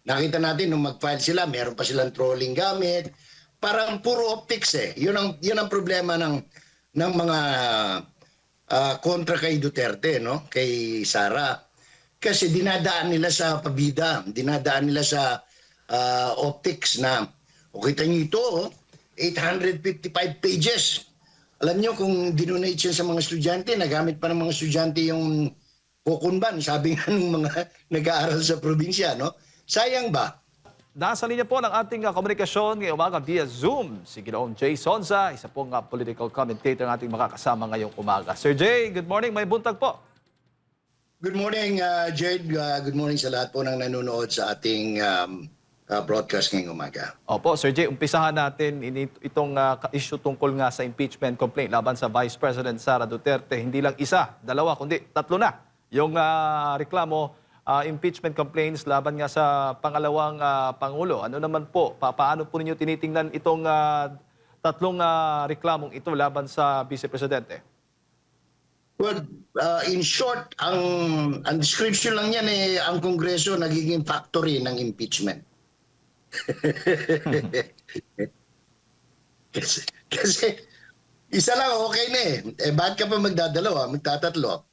nakita natin nung mag-file sila, meron pa silang trolling gamit. Parang puro optics eh. Yun ang problema ng mga kontra kay Duterte, no? Kay Sara. Kasi dinadaan nila sa pabida, dinadaan nila sa optics na, o kita nyo ito, 855 pages. Alam nyo kung dinonate yan sa mga estudyante, nagamit pa ng mga estudyante yung kukunban, sabi nga ng mga nag-aaral sa probinsya, no? Sayang ba? Nasa linya po ng ating komunikasyon ngayong umaga via Zoom si Ginoong Jay Sonza, isa pong political commentator ng ating makakasama ngayong umaga. Sir Jay, good morning. May buntag po. Good morning, Jade. Good morning sa lahat po ng nanonood sa ating broadcast ngayong umaga. Opo, Sir Jay, umpisahan natin itong issue tungkol nga sa impeachment complaint laban sa Vice President Sara Duterte. Hindi lang isa, dalawa, kundi tatlo na yung reklamo, impeachment complaints laban nga sa pangalawang Pangulo. Ano naman po, paano po ninyo tinitingnan itong tatlong reklamong ito laban sa Vice Presidente? Well, in short, ang description lang yan ang Kongreso nagiging factory ng impeachment. kasi isa lang okay na eh. Bakit ka pa magdadalawa, magtatatlo?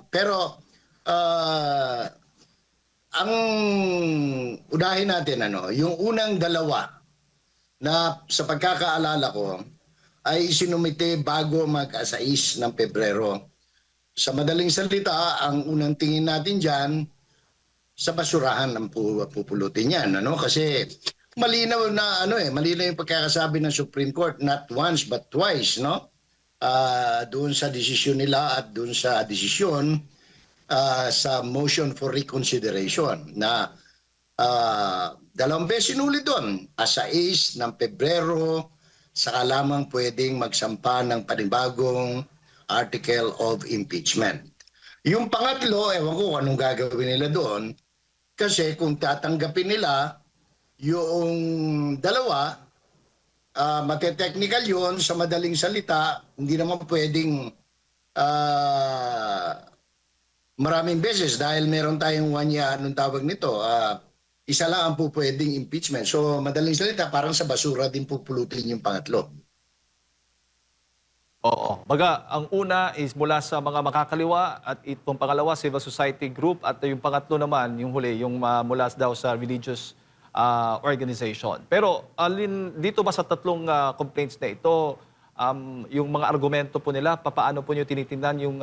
Pero ang unahin natin, yung unang dalawa na sa pagkakaalala ko ay sinumite bago mag-6 ng Pebrero. Sa madaling salita, ang unang tingin natin dyan, sa basurahan ng pupulutin yan, kasi malinaw na malinaw yung pagkakasabi ng Supreme Court, not once but twice, doon sa desisyon nila at doon sa desisyon sa motion for reconsideration na dalawang beses sinulit doon, sa 6 ng Pebrero, saka lamang pwedeng magsampa ng panibagong article of impeachment. Yung pangatlo, ewan ko anong gagawin nila doon, kasi kung tatanggapin nila yung dalawa, mate-technical yun, sa madaling salita, hindi naman pwedeng maraming beses dahil meron tayong anong tawag nito, isa lang ang pwedeng impeachment. So madaling salita, parang sa basura din pupulutin yung pangatlo. Oo. Baga, ang una is mula sa mga makakaliwa at itong pangalawa, civil society group at yung pangatlo naman, yung huli, yung mula daw sa religious organization. Pero alin dito ba sa tatlong complaints na ito, yung mga argumento po nila, paano po nyo tinitingnan yung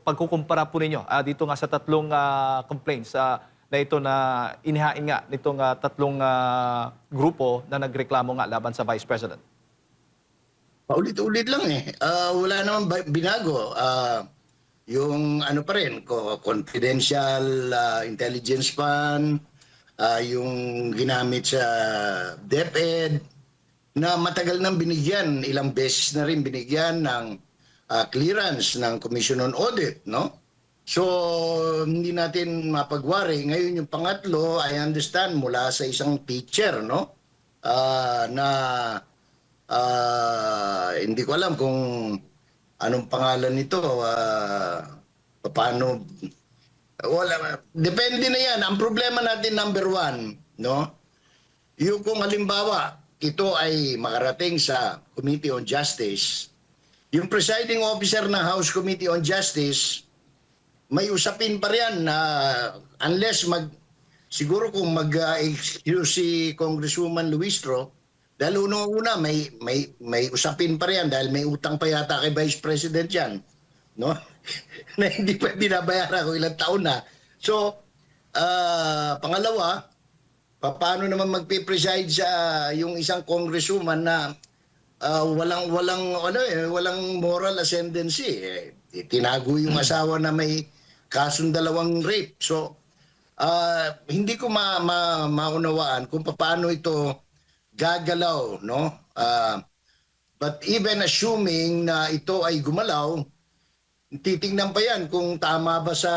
pagkukumpara po ninyo dito nga sa tatlong complaints na ito na inihain nga nitong tatlong grupo na nagreklamo nga laban sa Vice President? Paulit-ulit lang eh. Wala naman binago. Yung pa rin, confidential intelligence fund, yung ginamit sa DepEd, na matagal nang binigyan, ilang beses na rin binigyan ng clearance ng Commission on Audit, no? So, hindi natin mapagwari. Ngayon yung pangatlo, I understand, mula sa isang teacher, no? Na hindi ko alam kung anong pangalan nito, paano, wala, depende na yan. Ang problema natin number one, no? Yung kung halimbawa, ito ay makarating sa Committee on Justice, yung presiding officer ng House Committee on Justice, may usapin pa riyan na unless siguro kung mag-excuse si Congresswoman Luistro, dahil una may usapin pa riyan dahil may utang pa yata kay Vice President yan, no? Na hindi pa binabayaran kung ilang taon na. So, pangalawa, paano naman magpe-preside sa yung isang congresswoman na walang moral ascendancy. Tinago yung asawa na may kasong 2 rape. So, hindi ko maunawaan kung paano ito gagalaw, no? But even assuming na ito ay gumalaw, titingnan pa yan kung tama ba sa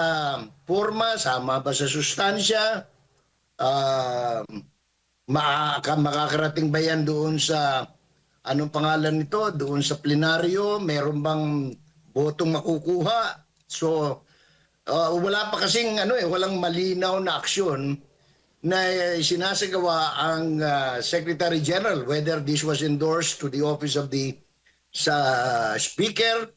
forma, tama ba sa sustansya, makakarating ba yan doon sa anong pangalan nito, doon sa plenaryo, meron bang botong makukuha? So, wala pa kasing walang malinaw na aksyon na sinasagawa ang Secretary General, whether this was endorsed to the office of the Speaker,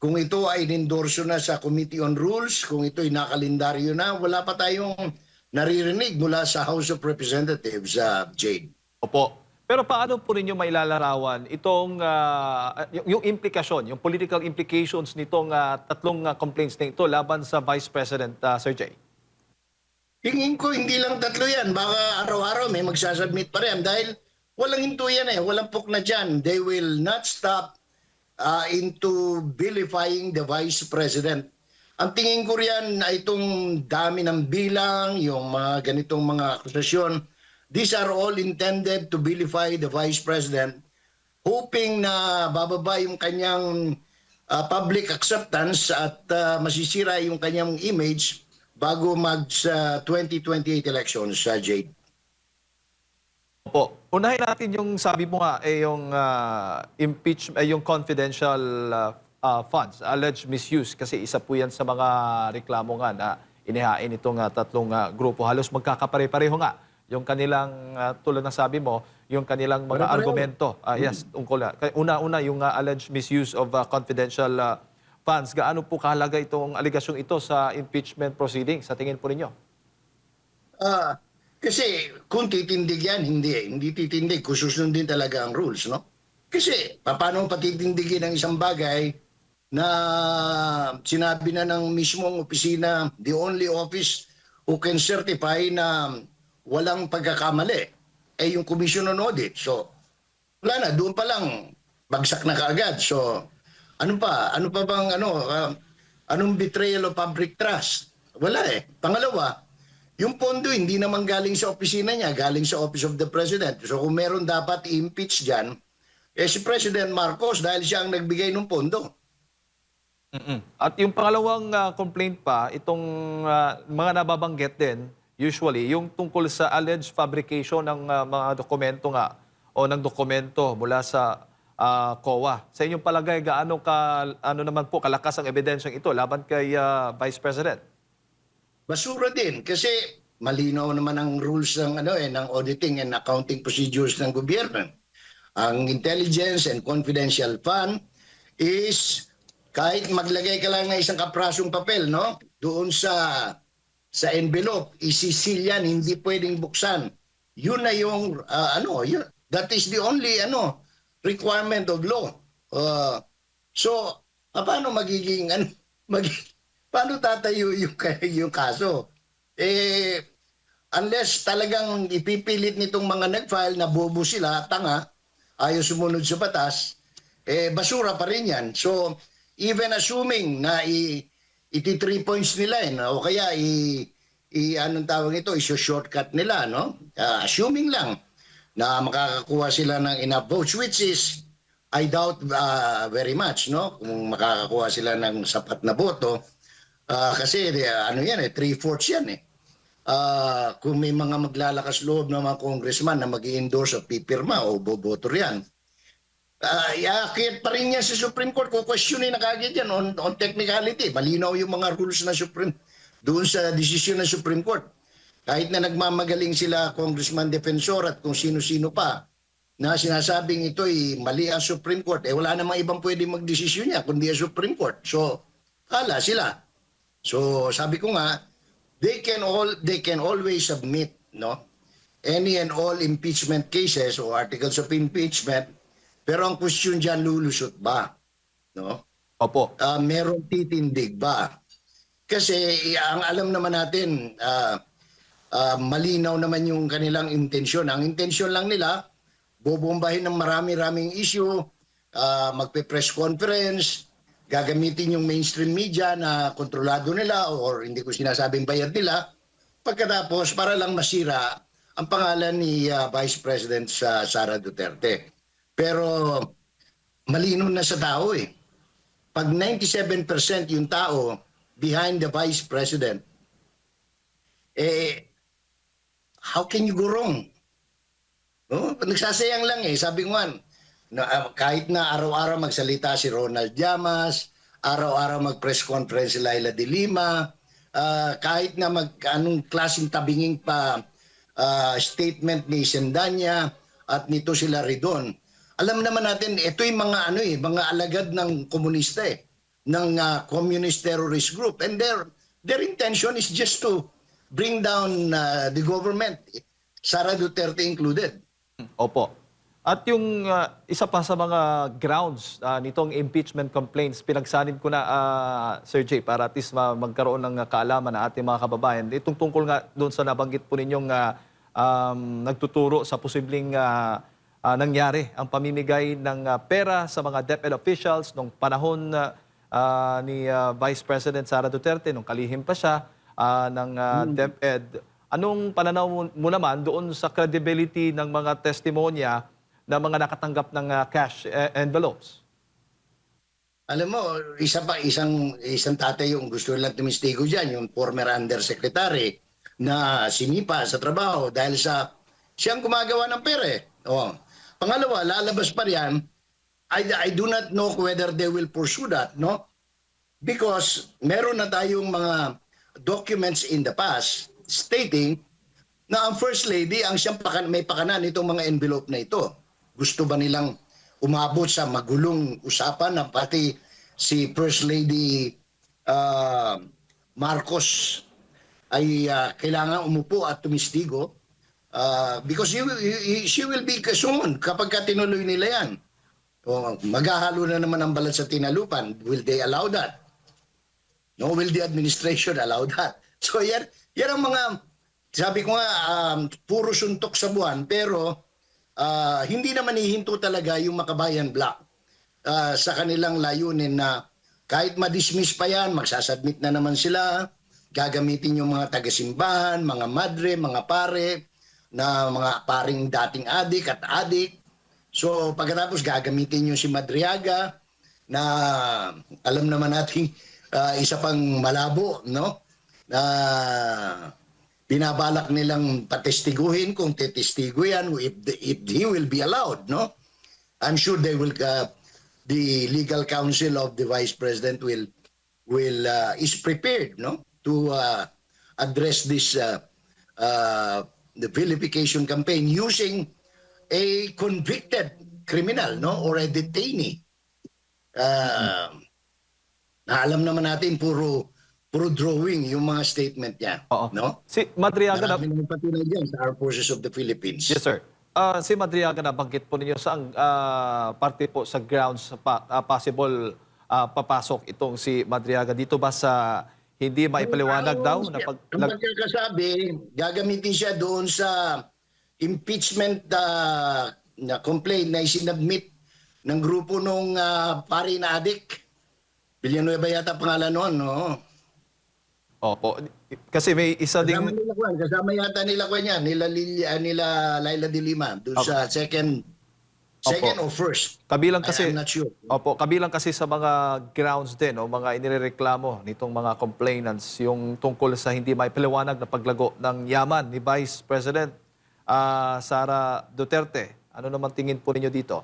kung ito ay inendorso na sa Committee on Rules, kung ito ay nakalendaryo na, wala pa tayong naririnig mula sa House of Representatives, Jade. Opo. Pero paano po ninyo mailalarawan itong yung implikasyon, yung political implications nitong tatlong complaints na ito laban sa Vice President, Sir Jay? Tingin ko hindi lang tatlo yan. Baka araw-araw may magsasubmit pa rin dahil walang hinto yan eh. Walang pok na dyan. They will not stop into vilifying the Vice President. Ang tingin ko riyan ay itong dami ng bilang, yung mga ganitong mga akusasyon, these are all intended to vilify the Vice President, hoping na bababa yung kanyang public acceptance at masisira yung kanyang image bago mag 2028 elections, Jade. Opo. Unahin natin yung sabi mo nga, yung impeachment, yung confidential funds, alleged misuse, kasi isa po yan sa mga reklamo nga na inihain itong tatlong grupo. Halos magkakapare-pareho nga yung kanilang, tulad ng sabi mo, yung kanilang mga Pare-pareho. argumento. Yes, tungkol. Una-una, yung alleged misuse of confidential funds. Gaano po kahalaga itong aligasyong ito sa impeachment proceedings, sa tingin po ninyo? Kasi kung titindig yan, hindi titindig kung susundin talaga ang rules, no? Kasi paano patitindigin ang isang bagay na sinabi na ng mismong opisina, the only office who can certify na walang pagkakamali ay yung Commission on Audit. So, wala na, doon pa lang bagsak na kaagad. So, ano pa bang anong betrayal of public trust? Wala eh. Pangalawa, yung pondo hindi naman galing sa opisina niya, galing sa Office of the President. So kung meron dapat i-impeach dyan, si President Marcos dahil siya ang nagbigay ng pondo. At yung pangalawang complaint pa, itong mga nababanggit din, usually, yung tungkol sa alleged fabrication ng mga dokumento nga o ng dokumento mula sa COA. Sa inyong palagay, gaano naman po kalakas ang ebidensyang ito laban kay Vice President? Basura din kasi malinaw naman ang rules ng ng auditing and accounting procedures ng gobyerno. Ang intelligence and confidential fund is kahit maglagay ka lang ng isang kaprasong papel, no? Doon sa envelope, isisil yan, hindi pwedeng buksan. Yun na yung that is the only requirement of law. So paano magiging paano tatayo yung kaso? Unless talagang ipipilit nitong mga nag-file na bobo sila, tanga, ayaw sumunod sa batas, basura pa rin yan. So, even assuming na iti 3 points nila, o kaya anong tawag ito, iso-shortcut nila, no? Assuming lang na makakakuha sila ng enough votes, which is, I doubt very much, no? Kung makakakuha sila ng sapat na boto, kasi 3/4 yan eh. Kung may mga maglalakas loob ng mga congressman na mag-i-endorse at pipirma o boboto yan, iakit pa rin yan sa Supreme Court. Kukwestiyonin na kagad yan on technicality. Malinaw yung mga rules na Supreme doon sa desisyon ng Supreme Court. Kahit na nagmamagaling sila Congressman Defensor at kung sino-sino pa na sinasabing ito'y mali ang Supreme Court, wala namang ibang pwede magdesisyon niya kundi ang Supreme Court. So, kala sila. So sabi ko nga, they can always submit any and all impeachment cases o articles of impeachment, pero ang question diyan, lulusot ba? No? Opo. Meron titindig ba? Kasi ang alam naman natin, malinaw naman yung kanilang intensyon. Ang intensyon lang nila, bobombahin ng marami-raming issue, magpe-press conference, gagamitin yung mainstream media na kontrolado nila or hindi ko sinasabing bayad nila, pagkatapos para lang masira ang pangalan ni Vice President Sara Duterte. Pero malino na sa tao eh. Pag 97% yung tao behind the Vice President, how can you go wrong? No? Nagsasayang lang eh. Sabi ko nga, kahit na araw-araw magsalita si Ronald Llamas, araw-araw mag-press conference si Laila de Lima, kahit na anong klaseng tabinging pa statement ni Sendanya at nito sila Ridon. Alam naman natin, ito yung mga mga alagad ng komunista ng communist terrorist group, and their intention is just to bring down the government, Sara Duterte included. Opo. At yung isa pa sa mga grounds nitong impeachment complaints, pinagsanib ko na, Sir Jay, para at least magkaroon ng kaalaman na ating mga kababayan. Itong tungkol nga doon sa nabanggit po ninyong nagtuturo sa posibleng nangyari ang pamimigay ng pera sa mga DepEd officials nung panahon ni Vice President Sara Duterte, nung kalihim pa siya ng DepEd. Anong pananaw mo naman doon sa credibility ng mga testimonya na mga nakatanggap ng cash envelopes? Alam mo, isang tatay yung gusto lang tumistigo diyan, yung former undersecretary na sinipa sa trabaho dahil sa siyang gumagawa ng pera eh. Oh. Pangalawa, lalabas pa riyan, I do not know whether they will pursue that, no? Because meron na tayong mga documents in the past stating na ang First Lady ang siyang may pakanan itong mga envelope na ito. Gusto ba nilang umabot sa magulong usapan na pati si First Lady Marcos ay kailangan umupo at tumistigo because she will be soon kapag tinuloy nila yan. O, maghahalo na naman ang balat sa tinalupan. Will they allow that? No, will the administration allow that? So yan ang mga, sabi ko nga, puro suntok sa buwan, pero hindi naman hihinto talaga yung Makabayan Bloc sa kanilang layunin na kahit ma-dismiss pa yan, magsasubmit na naman sila, gagamitin yung mga taga-simbahan, mga madre, mga pare, na mga paring dating adik at adik. So pagkatapos gagamitin yung si Madriaga na alam naman natin isa pang malabo, no? Binabalak nilang patestiguhin kung testigo yan if he will be allowed, no? I'm sure they will the legal counsel of the Vice President will is prepared, no, to address this the vilification campaign using a convicted criminal, no, or a detainee. Na alam naman natin puro drawing yung mga statement niya. Oo. No? Si Madriaga na... Marami naman patunay dyan sa Armed Forces of the Philippines. Yes, sir. Si Madriaga, nabanggit po ninyo sa parte po sa grounds possible papasok itong si Madriaga. Dito ba sa hindi maipaliwanag daw? Na Ang pagkakasabi, gagamitin siya doon sa impeachment na complaint na isinabmit ng grupo nung pari na adik. Villanueva yata pangalan noon, no? Opo. Kasi may isa ding... Kasama yata nila Kwan yan, nila Laila de Lima, doon sa second or first. Kabilang kasi... I'm not sure. Opo, kabilang kasi sa mga grounds din o mga inireklamo nitong mga complainants yung tungkol sa hindi maipaliwanag na paglago ng yaman ni Vice President Sara Duterte. Ano naman tingin po ninyo dito?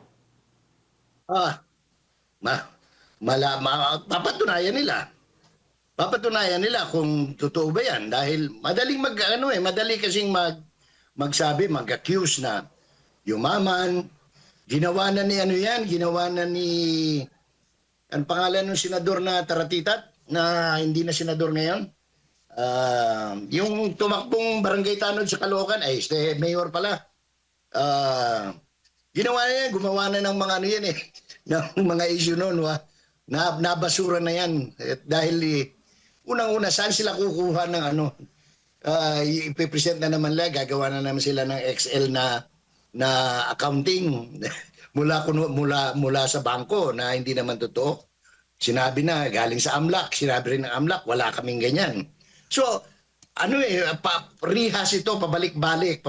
Papatunayan nila. Papatunayan nila kung totoo ba yan dahil madaling madali kasing magsabi, mag-accuse na yumaman. Ginawa na ni ang pangalan ng senador na Taratitat na hindi na senador ngayon. Yung tumakbong barangay tanod sa Caloocan, mayor pala. Gumawa na ng mga ng mga issue noon, nabasura na yan. Dahil unang-una, saan sila kukuha ng ipipresent na naman nila, gagawa na naman sila ng Excel na accounting mula sa bangko na hindi naman totoo. Sinabi na galing sa AMLAC, sinabi rin ng AMLAC, wala kaming ganyan. So, rehas ito, pabalik-balik.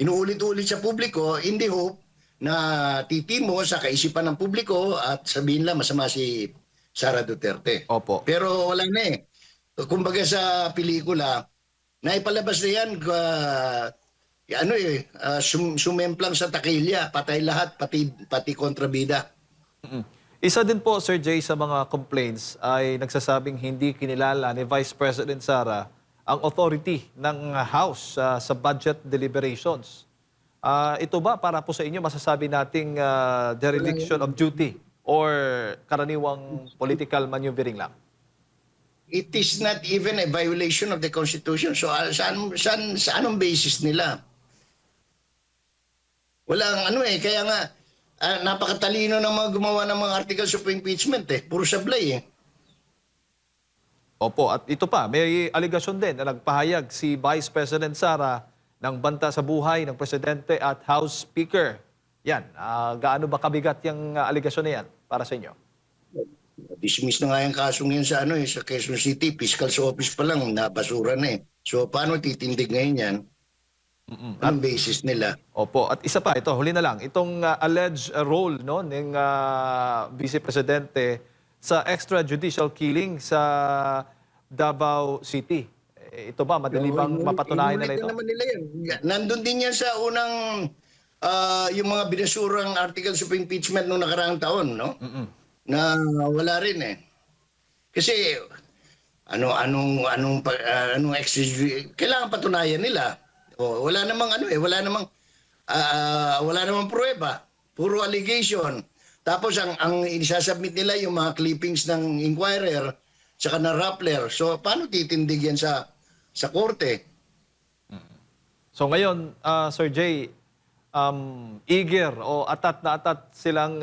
Inuulit-ulit sa publiko in the hope na titimo sa kaisipan ng publiko at sabihin lang masama si Sara Duterte. Opo. Pero wala na eh. Kumbaga sa pelikula, naipalabas na yan, sumemplang sa takilya, patay lahat, pati kontrabida. Isa din po, Sir Jay, sa mga complaints ay nagsasabing hindi kinilala ni Vice President Sara ang authority ng House sa budget deliberations. Ito ba para po sa inyo masasabi nating dereliction of duty or karaniwang political maneuvering lang? It is not even a violation of the Constitution. So sa anong basis nila? Walang kaya nga napakatalino ng mga gumawa ng mga articles of impeachment puro sablay Opo, at ito pa, may aligasyon din na nagpahayag si Vice President Sara ng banta sa buhay ng Presidente at House Speaker. Yan, gaano ba kabigat yung aligasyon na yan para sa inyo? Dismiss na nga yung kasong yan sa sa Quezon City, Fiscal's Office pa lang, nabasura na So paano titindig ngayon yan? Anong basis nila? Opo, at isa pa, ito, huli na lang, itong alleged role no, ng Vice Presidente sa extrajudicial killing sa Davao City. Ito ba, madali bang mapatunayan nila ito? Naman nila yan. Nandun din yan sa unang yung mga binasurang articles of impeachment noong nakaraang taon, no? Na wala rin Kasi anong kailangan patunayan nila. Wala namang wala namang pruweba. Puro allegation. Tapos ang isasubmit nila yung mga clippings ng Inquirer tsaka na Rappler. So paano titindig yan sa korte? So ngayon, Sir Jay, eager o atat na atat silang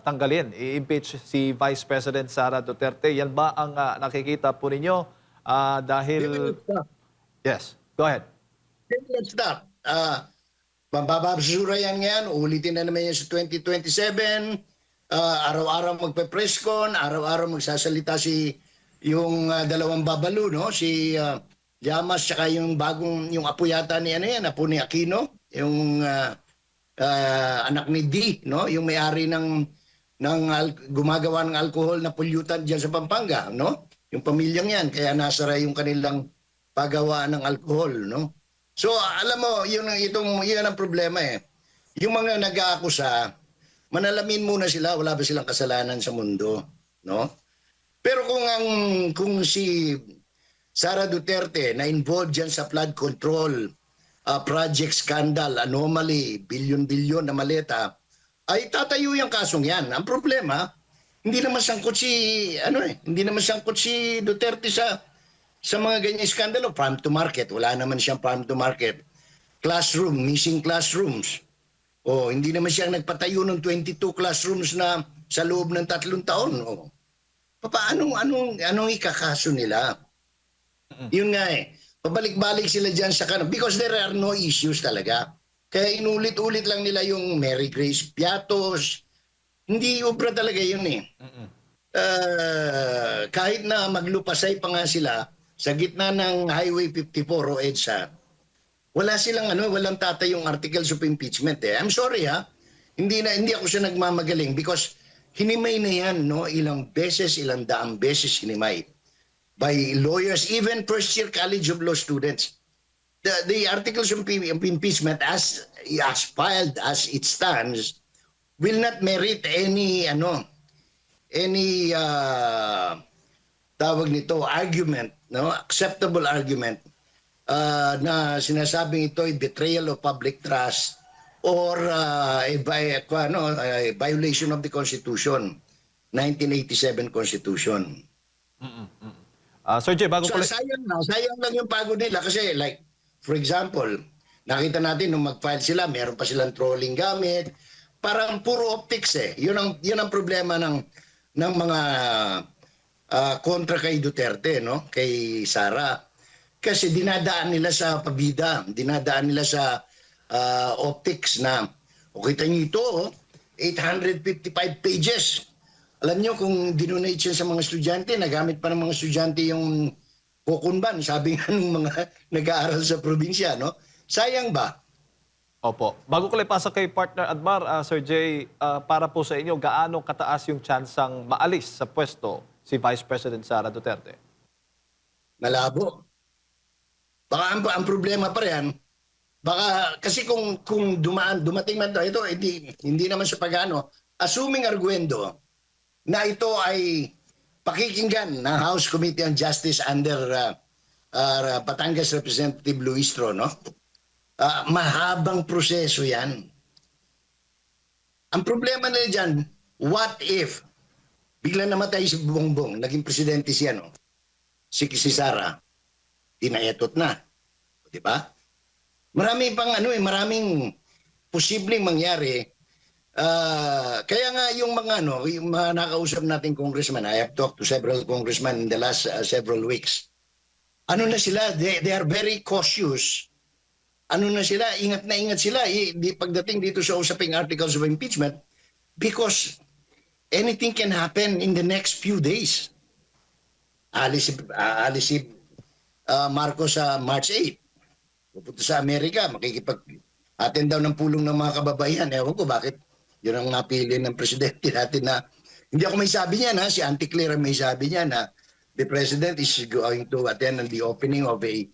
tanggalin, i-impeach si Vice President Sara Duterte. Yan ba ang nakikita po ninyo? Dahil... Yes, go ahead. Let's stop. Mababasura yan ngayon. Ulitin na naman yan sa 2027. Araw-araw magpe-presscon. Araw-araw magsasalita yung dalawang babalo, no? Si Llamas tsaka yung yung apo yata ni apo ni Aquino. Yung anak ni D, no? Yung may-ari ng gumagawa ng alcohol na pollutant diyan sa Pampanga, no? Yung pamilyang yan. Kaya nasara yung kanilang paggawaan ng alcohol, no? So, alam mo, yun ang problema Yung mga nag-aakusa, manalamin muna sila, wala ba silang kasalanan sa mundo, no? Pero kung si Sara Duterte na involved diyan sa flood control, project scandal, anomaly, bilyon-bilyon na maleta, ay tatayo yung kasong yan. Ang problema, hindi naman sangkot si Duterte sa mga ganyan skandalo, farm to market. Wala naman siyang farm to market. Classroom, missing classrooms. Hindi naman siya nagpatayo ng 22 classrooms na sa loob ng 3 taon. Anong ikakaso nila? Yun nga pabalik-balik sila dyan sa because there are no issues talaga. Kaya inulit-ulit lang nila yung Mary Grace Piatos. Hindi obra talaga yun kahit na maglupasay pa nga sila sa gitna ng Highway 54 o EDSA, wala silang walang tatayong articles of impeachment I'm sorry hindi ako siya nagmamagaling because hinimay na yan ilang daang beses hinimay by lawyers, even first year College of Law students. The articles of impeachment as filed as it stands will not merit any tawag nito argument, acceptable argument na sinasabing ito ay betrayal of public trust or a violation of the Constitution, 1987 Constitution. Sir Jay, bago pala... Sayang lang yung pagod nila kasi like, for example, nakita natin nung mag-file sila, meron pa silang trolling gamit. Parang puro optics Yun ang problema ng mga kontra kay Duterte, kay Sara. Kasi dinadaan nila sa pabida, dinadaan nila sa optics na, kita niyo ito, 855 pages. Alam niyo kung dinonate siya sa mga estudyante, nagamit pa ng mga estudyante yung kukunban, sabi nga ng mga nag-aaral sa probinsya, Sayang ba? Opo. Bago ko lang ipasa kay partner Admar, Sir Jay, para po sa inyo, gaano kataas yung tsansang maalis sa pwesto si Vice President Sara Duterte? Malabo. Baka ang problema pa rin, baka kasi kung dumating man ito, hindi naman sa pagano, assuming arguendo na ito ay pakikinggan ng House Committee on Justice under Batangas Representative Luistro, no? Mahabang proseso yan. Ang problema nila dyan, what if bigla namatay si Bongbong, naging presidente siya, no? Si Sara, dinaetot na. Di ba? Marami pang maraming posibleng mangyari. Kaya nga yung mga nakausap nating congressman, I have talked to several congressmen in the last several weeks. Ano na sila? They are very cautious. Ano na sila? Ingat na ingat sila. Pagdating dito sa usaping articles of impeachment, because anything can happen in the next few days. Alis si Marcos sa March 8. Pupunta sa Amerika, makikipag-attend daw ng pulong ng mga kababayan. Ewan ko bakit yun ang napili ng presidente natin na hindi ako may sabi niya na si Auntie Claire may sabi niya na the president is going to attend the opening of a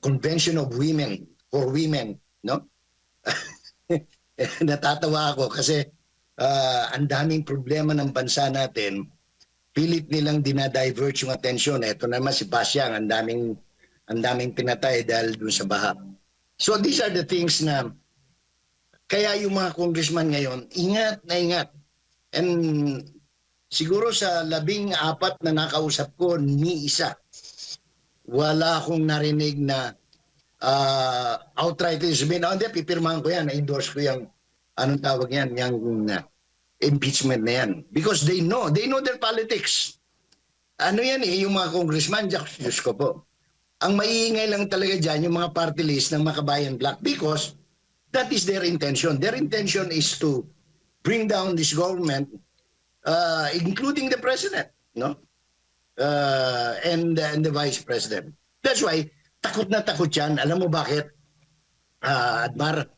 convention of women for women, no? Natatawa ako kasi ang daming problema ng bansa natin, pilit nilang dinadivert yung atensyon. Ito naman si Basyang, ang daming pinatay dahil dun sa baha. So these are the things na kaya yung mga congressman ngayon, ingat na ingat. And siguro sa 14 na nakausap ko, ni isa, wala akong narinig na outright sabihin, hindi, pipirmahan ko yan, na-endorse ko yung, anong tawag yan, yung impeachment na yan. Because they know their politics. Ano yan yung mga congressman, Diyos ko po. Ang maiingay lang talaga dyan, yung mga party list ng Makabayan Black, because that is their intention. Their intention is to bring down this government, including the president, no? And the vice president. That's why, takot na takot yan. Alam mo bakit, Admar?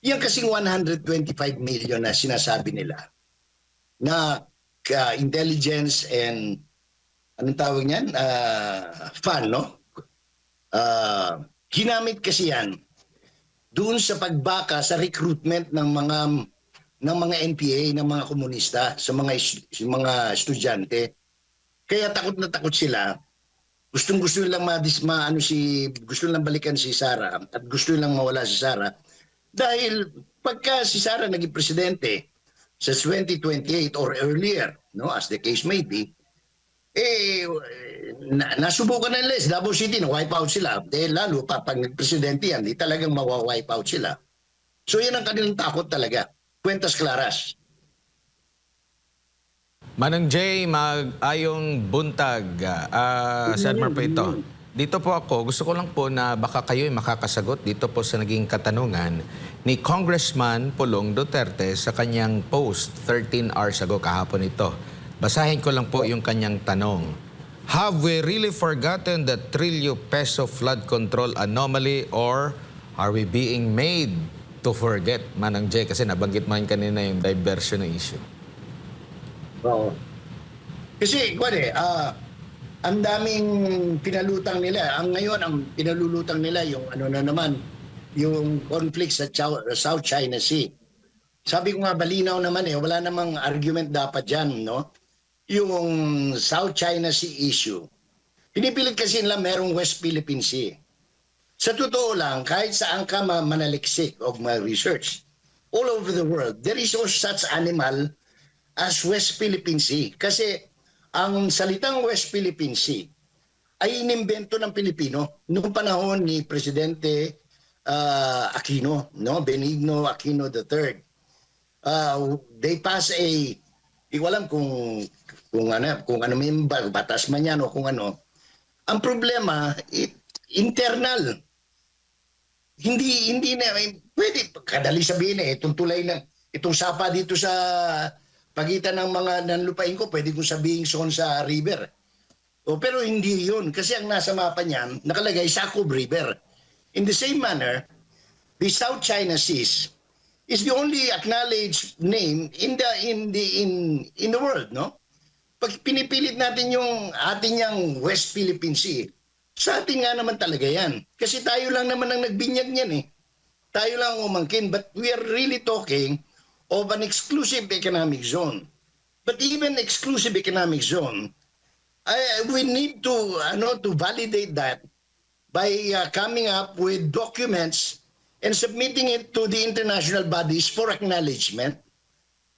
Yan kasing 125 million na sinasabi nila na intelligence and anong tawag niyan? Fund, no? Ginamit kasi yan doon sa pagbaka sa recruitment ng mga NPA, ng mga komunista sa mga estudyante. Kaya takot na takot sila. Gusto nilang gusto nilang balikan si Sara at gusto nilang mawala si Sara dahil pagka si Sara naging presidente sa 2028 or earlier, no, as the case may be, nasubukan na nila sa Davao City, na-wipe out sila. Lalo pa, pag nag-presidente yan, di talagang mawa-wipe out sila. So yan ang kanilang takot talaga. Kwentas klaras. Manang Jay, mag-ayong buntag. Sedmar po ito. Dito po ako, gusto ko lang po na baka kayo'y makakasagot dito po sa naging katanungan ni Congressman Pulong Duterte sa kanyang post 13 hours ago kahapon ito. Basahin ko lang po yung kanyang tanong. Have we really forgotten the trillion peso flood control anomaly or are we being made to forget? Manang Jay, kasi nabanggit mo kanina yung diversion ng issue. Oo. Kasi, ang daming pinalutang nila. Ngayon, ang pinalulutang nila yung yung conflict sa South China Sea. Sabi ko nga, balinaw naman wala namang argument dapat dyan, no? Yung South China Sea issue. Pinipilit kasi nila merong West Philippine Sea. Sa totoo lang, kahit saan ka manaliksik of my research, all over the world, there is no such animal as West Philippine Sea. Kasi ang salitang West Philippine Sea ay inimbento ng Pilipino noong panahon ni Presidente Aquino, no? Benigno Aquino III. They pass hindi ko alam kung ano may batas man yan o kung ano. Ang problema, internal. Hindi na, pwede, kadali sabihin itong sapa dito sa pagitan ng mga nanlupain ko, pwede kong sabihin son sa river. Pero hindi yun, kasi ang nasa mapa niyan, nakalagay Sakub River. In the same manner, the South China Seas is the only acknowledged name in the world, no? Pag pinipilit natin yung ating yang West Philippine Sea, sa ating nga naman talaga yan. Kasi tayo lang naman ang nagbinyag niyan Tayo lang ang umangkin, but we are really talking of an exclusive economic zone. But even exclusive economic zone We need to validate that by coming up with documents and submitting it to the international bodies for acknowledgement,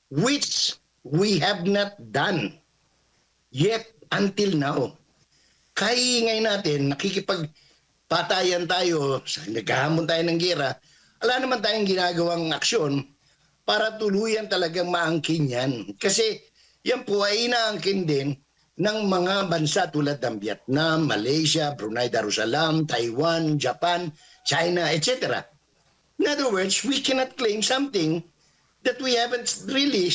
which we have not done yet until now. Kaingay natin, nakikipagpatayan tayo, naghahamon tayo ng gera, wala naman tayong ginagawang aksyon para tuluyan talagang maangkin yan. Kasi yan po ay inaangkin din ng mga bansa tulad ng Vietnam, Malaysia, Brunei Darussalam, Taiwan, Japan, China, etc. In other words, we cannot claim something that we haven't really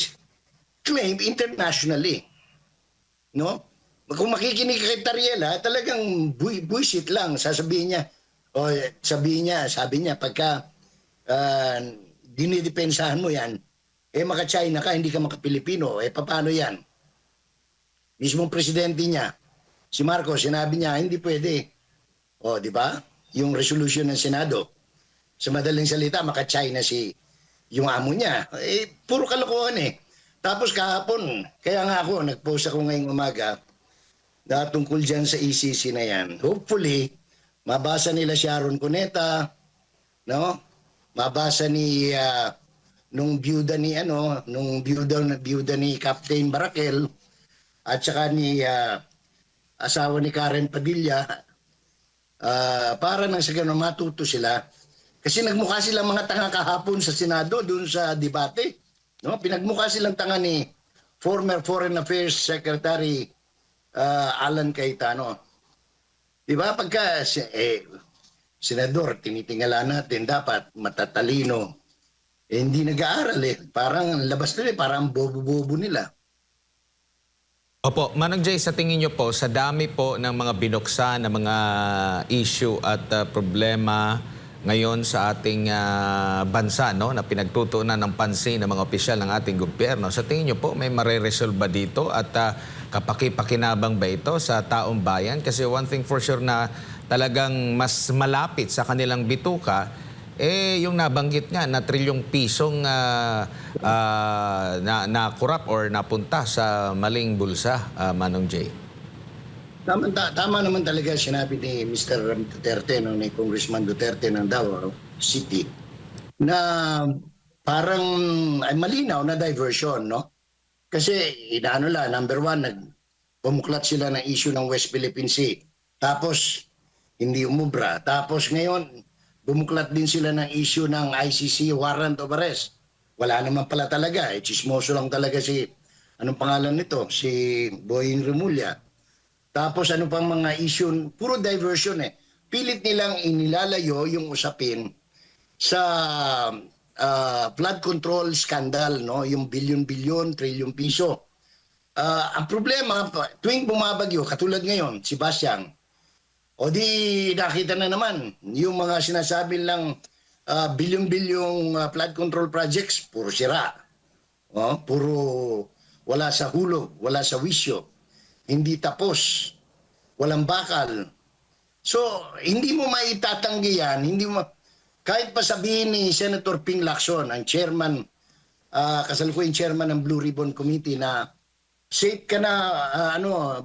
claimed internationally. No? Kung makikinig kay Tariela, talagang buisit lang. Sasabihin niya, sabi niya, pagka dinidepensahan mo yan, maka-China ka, hindi ka maka-Pilipino, paano yan? Mismong presidente niya, si Marcos, sinabi niya, hindi pwede. Di ba? Yung resolution ng Senado. Sa madaling salita, maka-China yung amo niya. Puro kalokohan Tapos kahapon, kaya nga ako, nag-post ako ngayong umaga na tungkol dyan sa ECC na yan. Hopefully, mabasa nila Sharon Cuneta, no? Mabasa ni nung byuda ni Captain Barakel at saka ni asawa ni Karen Padilla para nang sa ganun matuto sila. Kasi nagmukha silang mga tanga kahapon sa Senado doon sa debate. No? Pinagmukha silang tanga ni former Foreign Affairs Secretary Alan Cayetano. Diba? Pagka senador, tinitingala natin, dapat matatalino. Hindi nag-aaral Parang labas nila parang bobo-bobo nila. Opo, Manong Jay, sa tingin niyo po, sa dami po ng mga binuksan na mga issue at problema ngayon sa ating bansa, no, na pinagtutuunan ng pansin ng mga opisyal ng ating gobyerno, sa tingin niyo po may mareresolve ba dito at kapaki-pakinabang ba ito sa taong bayan? Kasi one thing for sure na talagang mas malapit sa kanilang bituka, yung nabanggit nga na trilyong pisong na-corrupt or napunta sa maling bulsa, Manong Jay. Tama naman talaga sinabi ni Mr. Duterte, ni Congressman Duterte ng Davao City, na parang ay malinaw na diversion, no? Kasi number one, pumuklat sila ng issue ng West Philippine Sea. Tapos, hindi umubra. Tapos ngayon, bumuklat din sila ng issue ng ICC warrant of arrest. Wala naman pala talaga. Chismoso lang talaga anong pangalan nito? Si Boying Remulla. Tapos ano pang mga issue, puro diversion Pilit nilang inilalayo yung usapin sa flood control scandal, no? Yung bilyon-bilyon, trilyong piso. Ang problema, tuwing bumabagyo, katulad ngayon, si Basyang, o di nakita na naman, yung mga sinasabi lang bilyon-bilyong flood control projects, puro sira. Puro wala sa hulog, wala sa wisyo. Hindi tapos, walang bakal. So, hindi mo maitatanggi yan, kahit pa sabihin ni Senator Ping Lacson, ang chairman, kasalukuyang chairman ng Blue Ribbon Committee, na safe ka na,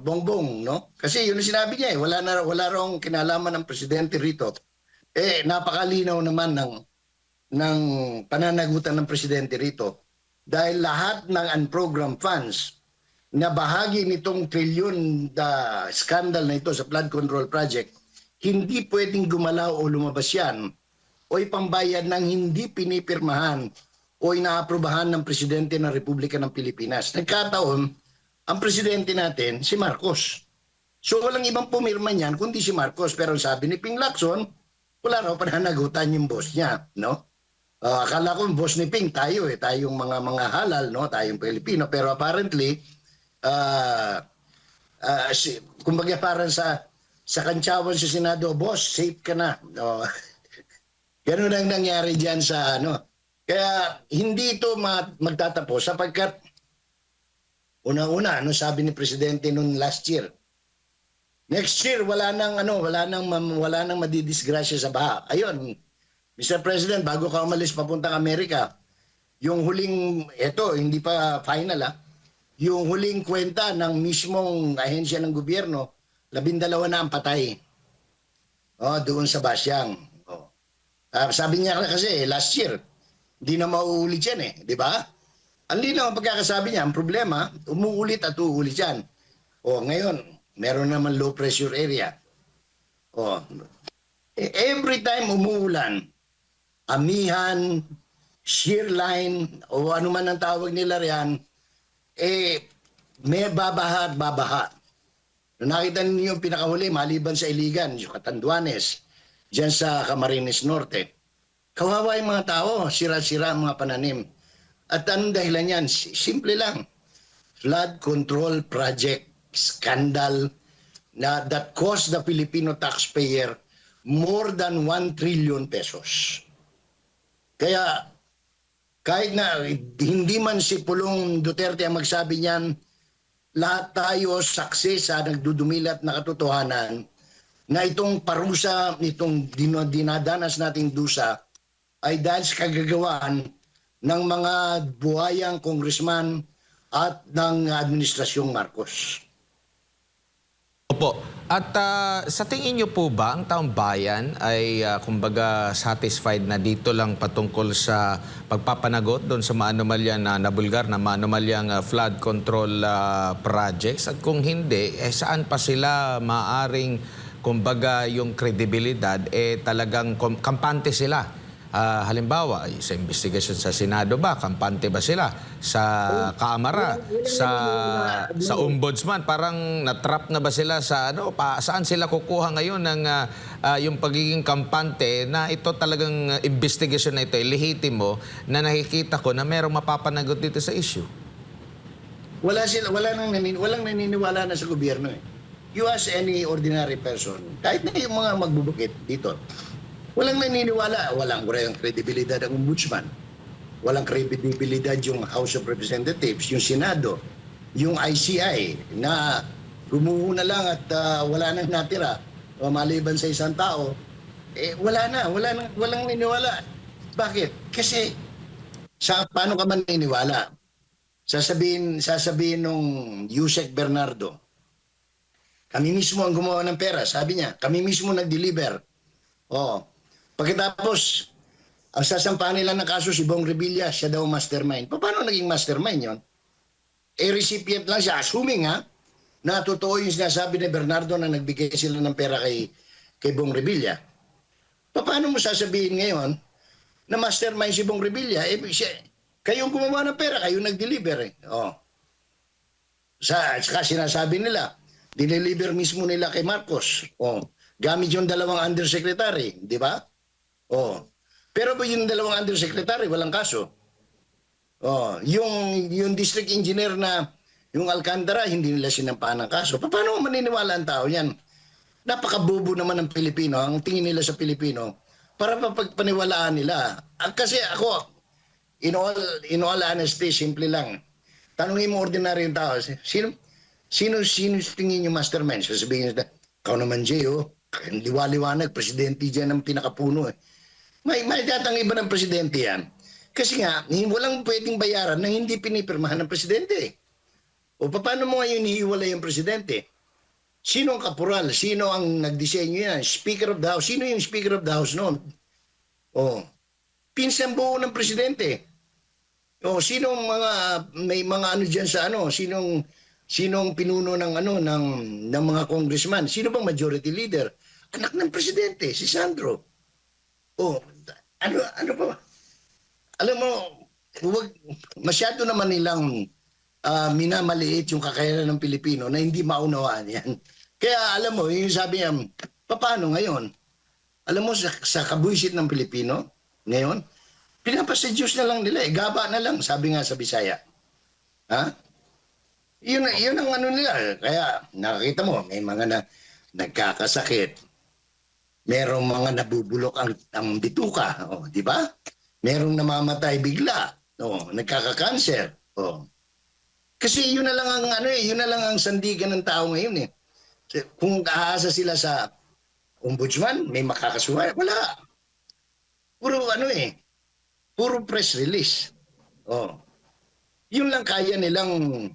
bongbong, no? Kasi yun ang sinabi niya wala raw kinalaman ng presidente rito. Napakalinaw naman ng pananagutan ng presidente rito. Dahil lahat ng unprogrammed funds na bahagi nitong trilyon scandal na ito sa flood control project, hindi pwedeng gumalaw o lumabas yan o ipambayad ng hindi pinipirmahan o inaaprubahan ng Presidente ng Republika ng Pilipinas. Nagkataon, ang Presidente natin, si Marcos. So walang ibang pumirma niyan kundi si Marcos. Pero sabi ni Ping Lacson, wala raw pananagutan yung boss niya, no? Akala ko boss ni Ping tayo tayong mga halal, no? Tayong Pilipino. Pero apparently, kumbaga parang sa kantsawan sa Senado, boss, safe ka na. Ganun ang nangyari dyan sa Kaya hindi ito magtatapos sapagkat una-una, sabi ni Presidente noon last year, next year wala nang madidisgrasya sa baha. Ayun, Mr. President, bago ka umalis papuntang Amerika, yung huling, hindi pa final yung huling kwenta ng mismong ahensya ng gobyerno, 12 na ang patay. Doon sa Basyang. Sabi niya kasi last year, hindi na mauulit yan di ba? Ang linaw ang pagkakasabi niya, ang problema, umuulit at uulit yan. Ngayon, meron naman low pressure area. Every time umuulan, amihan, shear line, o ano man ang tawag nila riyan, may babaha at babaha. Nakita ninyo yung pinakahuli, maliban sa Iligan, yung Catanduanes, dyan sa Camarines Norte. Kawawa yung mga tao, sira-sira ang mga pananim. At anong dahilan yan? Simple lang. Flood control project scandal that cost the Filipino taxpayer more than 1 trillion pesos. Kaya kahit na hindi man si Pulong Duterte ang magsabi niyan, lahat tayo saksi sa nagdudumilat na katotohanan na itong parusa, itong dinadanas nating dusa ay dahil sa kagagawaan ng mga buhayang congressman at ng Administrasyong Marcos. Opo. At sa tingin niyo po ba ang taong bayan ay kumbaga satisfied na dito lang patungkol sa pagpapanagot doon sa maanomalya na nabulgar na maanomalyang flood control projects? At kung hindi, saan pa sila maaring kumbaga yung kredibilidad talagang kampante sila? Halimbawa, sa investigasyon sa Senado ba? Kampante ba sila? Sa Kamara? Sa Ombudsman? Parang natrap na ba sila sa saan sila kukuha ngayon ng yung pagiging kampante na ito talagang investigasyon na ito, lehitimo na nakikita ko na merong mapapanagot dito sa issue? Walang naniniwala na sa gobyerno You ask any ordinary person, kahit na yung mga magbubukit dito, walang naniniwala, walang kredibilidad ang ombudsman. Walang kredibilidad yung House of Representatives, yung Senado, yung ICI na gumuho na lang at wala nang natira maliban sa isang tao. Walang naniniwala. Bakit? Kasi paano ka man naniniwala? Sasabihin nung Yusek Bernardo, kami mismo ang gumawa ng pera, sabi niya, kami mismo nag-deliver. Pagkatapos, ang sasampahan nila ng kaso si Bong Revilla, siya daw mastermind. Paano naging mastermind yon? Recipient lang siya, assuming na totoo yung sinasabi ni Bernardo na nagbigay sila ng pera kay Bong Revilla. Paano mo sasabihin ngayon na mastermind si Bong Revilla? Kayong gumawa ng pera, kayo nag-deliver Saka sinasabi nila, dineliver mismo nila kay Marcos. Gamit yung dalawang undersecretary, di ba? Pero yung dalawang undersecretary, walang kaso. Yung district engineer na, yung Alcantara, hindi nila sinampahan ng kaso. Paano maniniwala ang tao yan? Napakabobo naman ng Pilipino, ang tingin nila sa Pilipino, para mapagpaniwalaan nila. Kasi ako, in all honesty, simple lang. Tanungin mo ordinary yung tao, sino tingin yung mastermind? Sasabihin nila, ikaw naman, Jay, liwaliwanag, presidente dyan ang pinakapuno. May datang iba ng presidente yan. Kasi nga, walang pwedeng bayaran na hindi pinipirmahan ng presidente. Paano mo ngayon hihiwalay yung presidente? Sino ang kapural? Sino ang nagdisenyo yan? Speaker of the House. Sino yung Speaker of the House noon? Pinsan buo ng presidente. Sinong may mga dyan sa sinong pinuno ng ng mga congressman? Sino bang majority leader? Anak ng presidente, si Sandro. Ano pa? Alam mo, masyado naman nilang minamaliit yung kakayanan ng Pilipino na hindi maunawaan yan. Kaya alam mo, yung sabi niya, paano ngayon? Alam mo, sa kabuisit ng Pilipino, ngayon, pinapasedyos na lang nila, gaba na lang, sabi nga sa Bisaya. Yun ang nila. Kaya nakakita mo, may mga nagkakasakit. Merong mga nabubulok ang bituka, di ba? Merong namamatay bigla, nagkaka-cancer. Kasi yun na lang yun na lang ang sandigan ng tao ngayon Kung aasa sila sa ombudsman, may makakasuhan, wala. Puro puro press release. Yun lang kaya nilang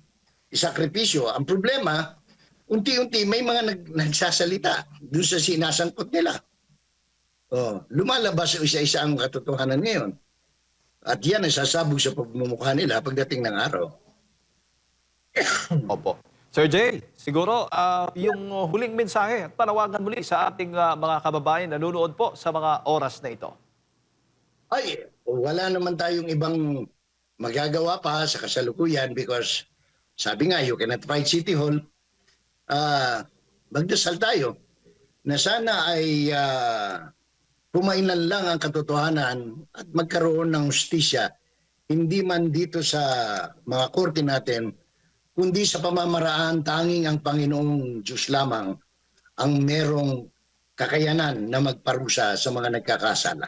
isakripisyo. Ang problema, unti-unti may mga nagsasalita doon sa sinasangkot nila. Lumalabas isa-isa ang katotohanan ngayon. At yan ay sasabog sa pagmumukha nila pagdating ng araw. Opo. Sir Jay, siguro yung huling mensahe at panawagan muli sa ating mga kababayan na nanonood po sa mga oras na ito. Ay, wala naman tayong ibang magagawa pa sa kasalukuyan because sabi nga, you cannot fight City Hall. Magdasal tayo na sana ay pumailan lang ang katotohanan at magkaroon ng hustisya, hindi man dito sa mga korte natin, kundi sa pamamaraan tanging ang Panginoong Diyos lamang ang merong kakayanan na magparusa sa mga nagkakasala.